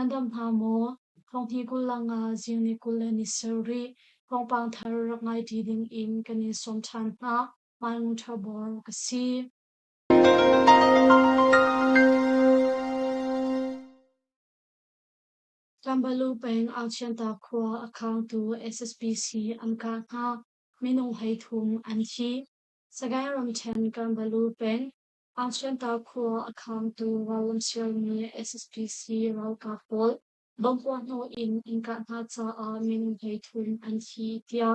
Andam hamo kong hi kulanga zingni kulani seri kong pang thar ngai ding in kani som chan na mang thabor kasi Kambalu peng action ta khwa account to SSBC anka nga minung hai thum anchi sagai ram chen kambalu peng action ta khwa account to walam ni SSBC raw ka pol bangpo no in inka nga cha a minung hai thum anchi tia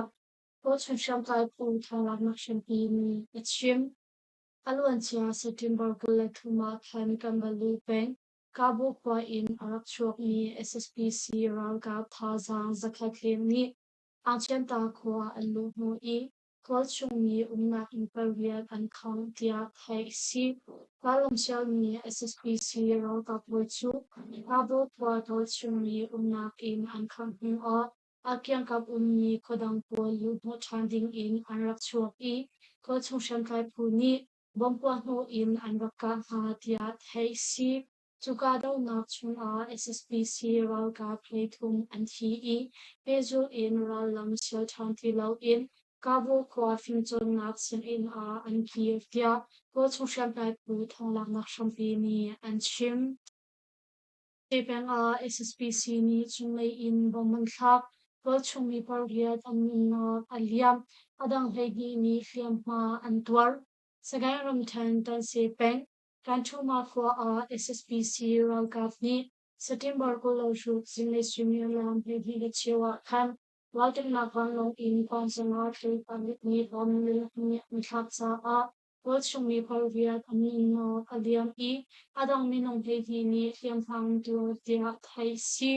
po chun sham kai pu thang nak shem pi ni achim Alwan chia September kula thuma khan kambalu peng Kabo kwa in arak chuak ni SSPC ralga thazang zakhaklem ni achen ta kwa alu mo I kwal chung ni umna imperial an khang tia khai si kalam sial ni SSPC ralga po chu Kabo kwa kwal chung ni umna in an khang hing a akyang kap ni kodang po lu mo chanding in arak chuak I kwal chung shan kai pu ni Bangpo no in an raka ha tia thay si Tukado nak chung a SSPC ral ka play thum an thi I Pezo in ral lam sial chanti lau in Kabo kwa fin chon nak sin in a an kiev tia Ko chung shan kai pu thong lak nak shampi ni an chim Tepeng a SSPC ni chung lay in bomang thak Ko chung mi parviat an na aliam Adang hegi ni fiam ma an tuar Sagai ram tan tan se peng kan chu ma for a SSPC ral gavni September ko lo shu zingle swimi ram he hi chewa kan walten na kan long in kon sanga tu pamit ni bom ni thak sa a World chung mi parviat amin no aliam I adang minong he hi ni fiam hang tu dia thai si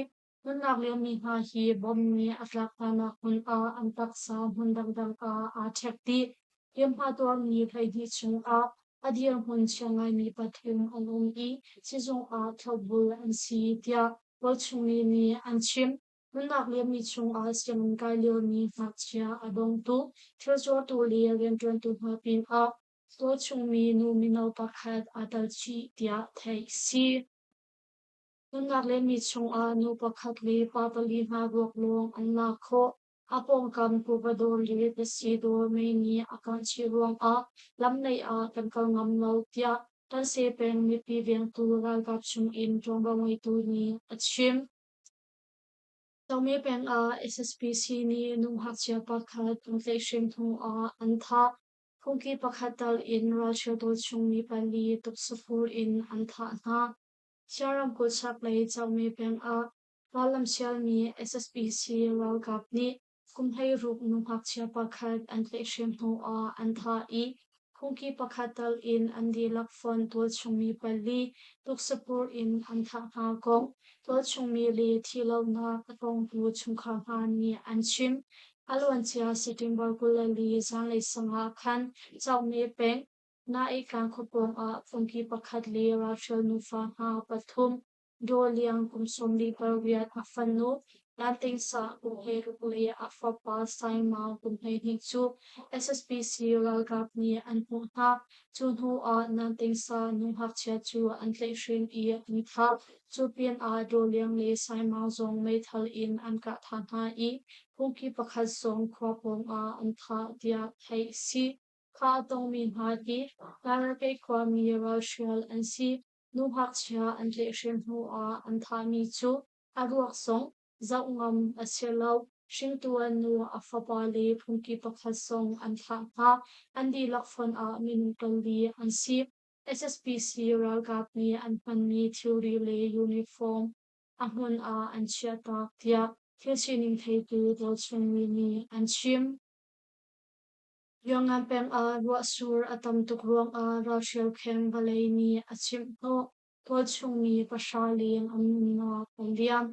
nun nak le mi ha hi bom ni atlak na kun a antak sa hundang dang a thekti Yam pator ni thai chung a adiang hun changai mi pathim along I sizong a thobul an si tia wal chung ni an chim Nunak le mi chung a siam kai leo ni fakchia adong tu thiljo tu le rian tuan tu ha pin a to chung mi nu minau pakhat adal chi tia thai si Nunak le mi chung a nu pakhat le papali ha rok long an la kho Apong kan pubador li desido me ni akan chiruang a lam nei a kan kal ngam lau tia tan se pen mi pi viang tu ral gap chung in trong ba mai tu ni achim Tong me pen a SSPC ni nung hak chia pakhat tung te shim thung a an tha Kungki pakhatal in Russia to chung mi pali tup sufur in an tha na Siaram ko chak lay chaw me pen a Walam sial mi SSPC ral gap ni Kumhay ruk nung hak chia pakhat an te shim thung a an tha I Kungki pakhatal in an di lakfon to chung mi pali tuk sufur in an tha na kong To chung mi li thilaw na katong tu chung kha nga ni an chim Alwan chia September kula li zang lay sanga khan chaw me peng na ikan kupong a Kungki pakhat li Rachel nufa nga pathum Do liang kumsom li parviat afan no Lanting sa kumhay rukuli a fapa say mao kumhay hingchu SSPC ral gap ni an pung ha chun hu a nanting sa nung hak chia chu an tlay shrin I ni tha chu pian a do liang le say mao zong may thal in an ka than ha I Kungki pakhat zong kwa pong a an tha dia thay si Ka atong min ha I Lara kay kwa mi Rachel an si nung hak chia an tlay shrin hu a an tha mi chu aruak song Zau ngam asilaw shing tuan nu afapali Kungki pakhat song an tha ha an di lakfon a minutol li an si SSPC ral gap ni an pan mi theory le uniform ahun a an chia tak tia thil sining thei tu dol chung ni an chim Yung ang pem a ruwa sur atam tuk ruang a Rachel Keng balay ni achim no Tol chung ni pasaling ang na pandiam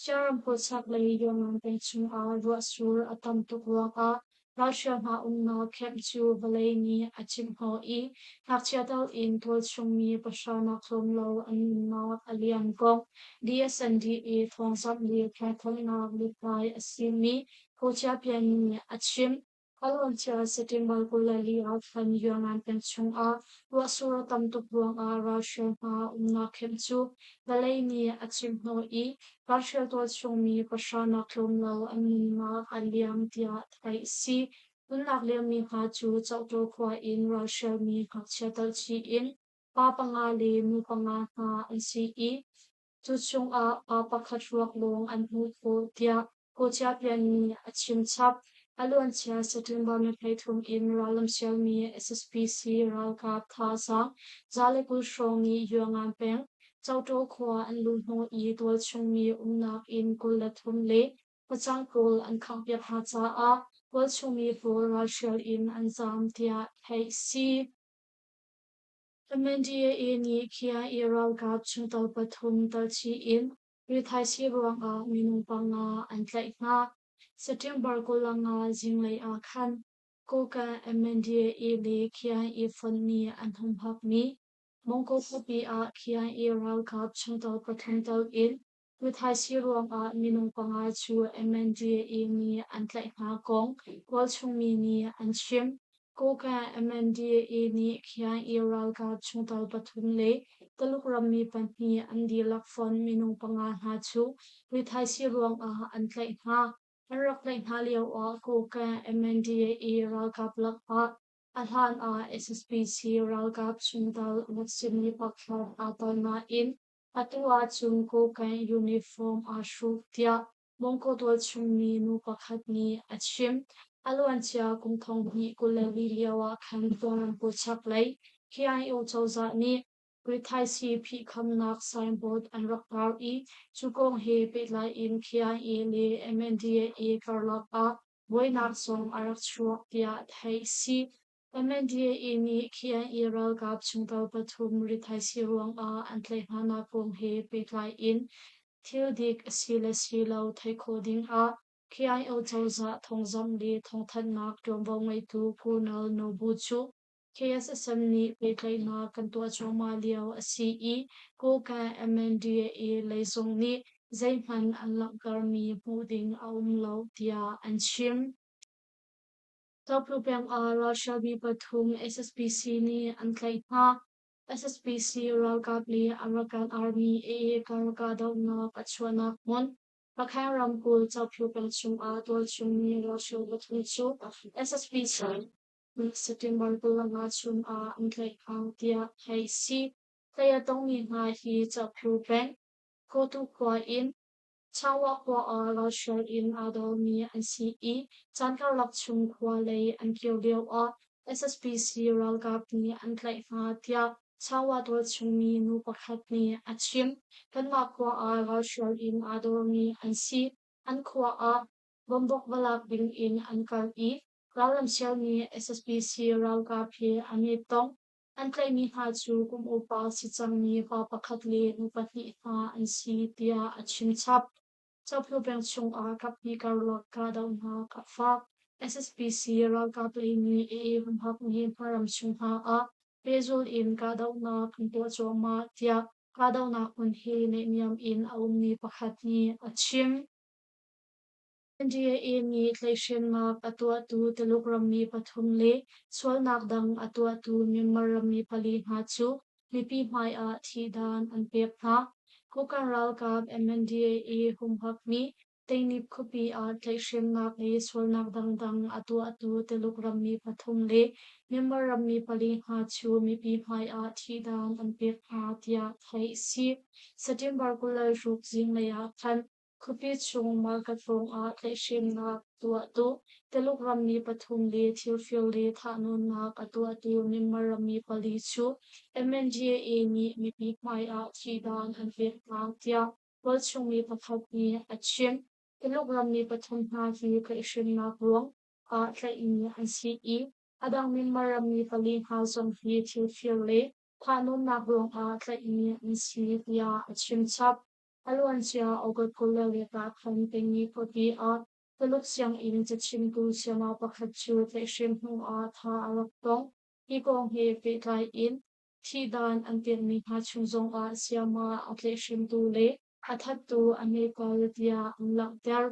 Siaram po sak lay yung ang pem chung a ruwa sur atam tuk ruang a Rachel ha na kem chu balay ni achim ho I Nakchiataw in tol chung ni pasana klom law ang na aliam gong DSNDE thong sap li kathol na lipay asim ni Kocha pian ni achim alon chia September kulali out fan yuangan penchung a wasura tam tu buang a Russia ma umna kemchu balai ni achim no I Russia to chung mi pasana klom lo amin ma aliam tia thai si unlak liam mi ha chu chau to kwa in Russia mi ha chatal chi in pa panga le mu panga ha an si I chu chung a pa pakhat ruak long an hu ko tia ko cha pian ni achim chap alon chia September me phaithum in ralam sialmi SSPC ral ka thasa zale kul shongi yuanga peng chauto khwa an lu no I tol chungmi umnak in kul la thum le pachang kol an khang pya pha cha a kol chungmi for rachel in an zam tia hey si MNDA ni kia iral gap chung tal pathum tal chi in rithai si ruang a minung panga an tlai nga September ko langa jinglei a khan ko ka MNDA le kia I fon ni an hum hak ni mongko kopi a kia iral gap chung tal pathum tal in rithai si ruang a minung panga chu MNDA ni an tlai nga kong wal chung mi ni an chim ko ka MNDA ni kia iral ka chungtal pathum le taluk rammi panni andi lakfon minung panga ha chu rithai si ruang a an tlai ha arak tlai ha leo a ko ka MNDA iral ka plak a alhan a SSPC ral ka chungtal laksim pakha atal na in atua chung ko ka uniform a shuk tia mongko tol chung mi nu pakhat ni achim alwan chia kum thong ni kulali liawa khan tonan ko chak lai kiai o chawza ni rithai si phi kham nak signboard an rakar I chukong he pe lai in kiai le MNDA karlak a boinak som arak chuak tia thai si MNDA ni kiai ral gap chungtal pathum rithai si ruang a an tlai hana kong he pe lai in thil dik sila thai coding a KIO chawza thongzam li thongthan nak tombo ngai tu punal no bu chu KSSM ni petlai na kantua choma liao CE ko ka MNDA leizong ni zainhan an lakgar mi puding aum lo tia an chim Toplupiang Russia bi pathum SSPC ni an tlai na SSPC Ralgabli American Army AA Karagadaw na Kachuanak Mon Pakhang Ramkul Toplupiang Chung A Tol Chung ni Rosyo Bathum Chu SSPC September Bulanga Chung A ang tlai ang tia hay si kaya tong ni nga hi Toplupiang Kotu Kwa in Chawa kwa a Rachel in adol mi an CE chankar lak chung kwa lei an kyo leo a SSPC ral gap ni an tlai nga tia chawa tol chung mi nu pakhat ni achim kan ma kwa a Rachel in adol mi an si an kwa a bombok balak bing in an kar I ralam sial ni SSPC ral gap hi ani tong an tlai mi ha chu kum upa si chang mi pa pakhat le nu pahnih ha an si tia achim chap Toplupiang chung a kapi karlok kadaw na kafak SSPC ral kapli ni humhak ni param chung ha a pezul in kadaw na kanto choma tia kadaw na kunhi ne niyam in aum ni pakhat ni achim NDA ni tlaishen mak atua tu telegram mi pathum le swal nak dang atua tu member mi pali ha chu lipi mai a thidan an pek na Kukan ral kap MNDA humhak mi Tainip kopi a tlaishen mak le swal nak dang atua tu telegram mi pathum le member mi pali ha chu mi pi mai a thidan an pek ha tia thai si September kulai ruk jing le a khan Kupi chung market rong a tlaishen nak tua tu telegram mi pathum le thilfil le thanun nak atua tu member mi pali chu MNDA ni mi pi mai a thidan an pek ha tia wal chung mi pakhat ni achim telegram mi pathum ha hi tlaishen nak rong a tlai ni an CE adang member mi pali ha som hi thilfil le thanun nak rong a tlai ni an si tia achim chap alwan chia ogot kulla le ta khan pengi poti a taluk siang in chachim tu siama pakhat chu tlaishen hu a tha alak tong ikong he pe tlai in thidan an tian mi ha chungzong a siama a tlaishen tu le athat tu ane kwalitia ang lak der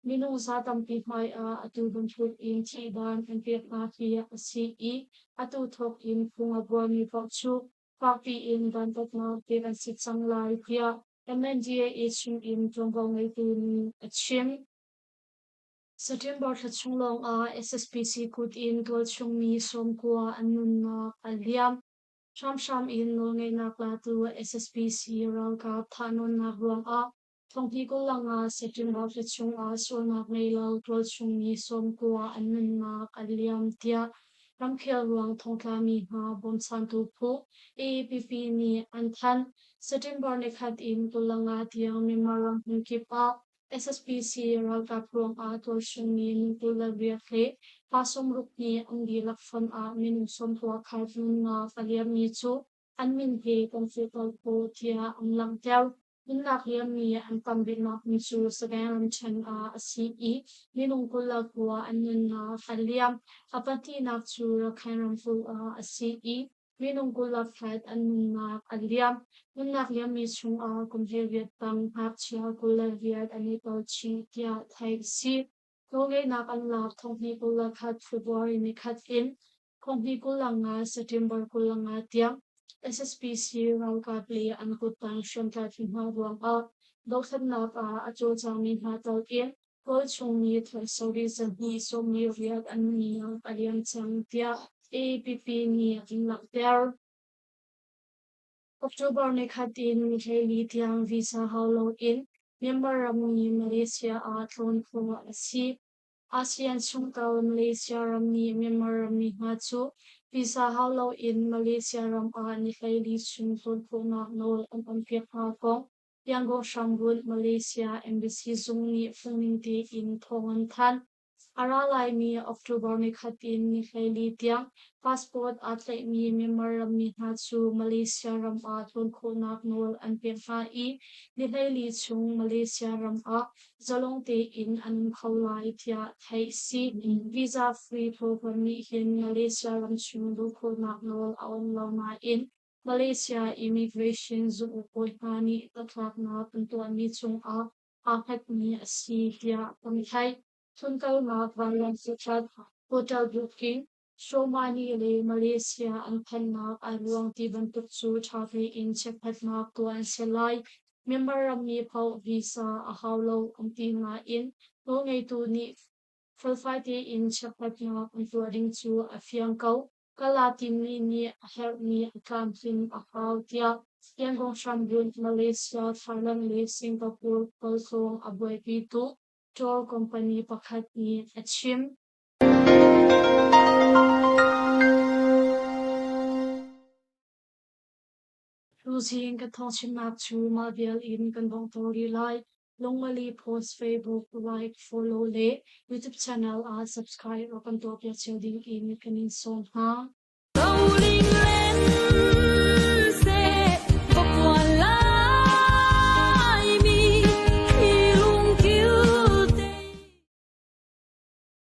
minung sa tampi mai a atu bunthut in thi dan an pek na hi asi I atu thok in phunga bor mi pok chu papi in dan tok na pe kan sit sang lai pia MNDA ichim in tongong ngai tu ni achim September thachunglong a SSPC kut in tol chung mi som kwa anun na aliam Sham in no ngay nakla tu SSPC rang ka thanon na ruang a thongpi ko lang a September thachung a so nak ngay lau tol chung mi som kwa anun na aliam tia ramkhel ruang thongkla mi ha bom san tu phu AAPP ni anthan September ne khat in tulanga tiang mi marang kipa SSPC ralka prong a tol chung mi nutula biakhe pasom rukni angdi lakfam a min som tua kharfun na faliam ni chu anmin he konflikal po tia amlang tel minnak liam ni an pambin mak ni chu sagayam chan a asi I minung kula kuwa anun na faliam apati nak chu rakhainam fu a asi I minung kula fat anun na aliam minnak liam ni chung a kumhel viet pang hak chia kula viet ani tol chi tia thai si Longay nak ang lak thonghi kula khat February ni khat in thonghi kula nga September kula nga tiang SSPC raw ka play an kutang siyam ka tinha ruang a doksan nak a acho chang min ha tol in kol chung ni thai sauri san hi som ni riat an ni ang aliam chang tia APP ni ang lak der October ni khat in Michaeli tiang visa haulo in member ramni Malaysia a tlon kuma asi ASEAN sungkaw Malaysia ramni member ramni nga chu visa haulo in Malaysia ram a ni Michaeli sungkon kuna nol ang pampiak ha ko Yango Shambul Malaysia Embassy zungni fungning te in thongan than Aralai mi October ni khatin ni Michaeli tiang passport atlay mi member ramni nga chu Malaysia ram a thon kuna nol ang pampiak ha I ni Michaeli chung Malaysia ram a zalong te in an khawlai tia thai si visa free program ni hin Malaysia ram chung du kuna nol aon lama in Malaysia immigration zu upoi hani tatlak na tuntuan ni chung a akhat ni asi tia pamithai tunkal na valang sichat hotel booking Shomani le Malaysia ang pannak aluang tiban tutsu chafi in chekpat na tuan selai member ramni pau visa a haulo ang tinga in no ngay tu ni Fulfati in chekpat na ang tuading chu a fiangkaw kalatim ni help ni accounting akaw tia Yangon Shambun Malaysia Thailand le Singapore Palsong Aboy Pitu tour company pakhat ni achim Losing ka thongchim nak chu mabial in kan bong tori lai longmali post Facebook like follow le YouTube channel a subscribe or kan to pya childing in kanin song ha Rolling land